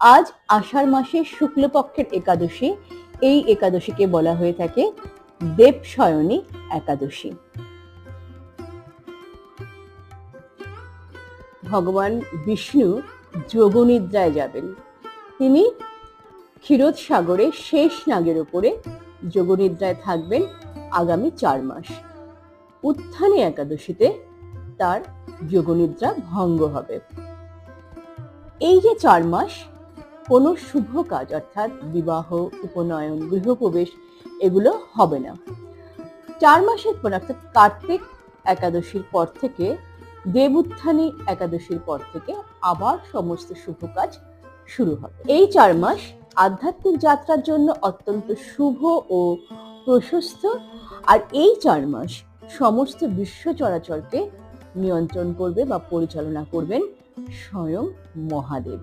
আজ আষাঢ় মাসের শুক্লপক্ষের একাদশী। এই একাদশীকে বলা হয়ে থাকে দেবশয়নী একাদশী। ভগবান বিষ্ণু যোগনিদ্রায় যাবেন। তিনি ক্ষীরোদ সাগরে শেষ নাগের উপরে যোগনিদ্রায় থাকবেন আগামী 4 মাস। উত্থানী একাদশীতে তার যোগনিদ্রা ভঙ্গ হবে। এই যে 4 মাস কোনো শুভ কাজ অর্থাৎ বিবাহ, উপনয়ন, গৃহপ্রবেশ এগুলো হবে না। 4 মাসের পর অর্থাৎ কার্তিক একাদশীর পর থেকে, দেবউত্থানী একাদশীর পর থেকে আবার সমস্ত শুভ কাজ শুরু হবে। এই 4 মাস আধ্যাত্মিক যাত্রার জন্য অত্যন্ত শুভ ও প্রশস্ত। আর এই 4 মাস সমস্ত বিশ্ব চরাচরকে নিয়ন্ত্রণ করবে বা পরিচালনা করবেন স্বয়ং মহাদেব।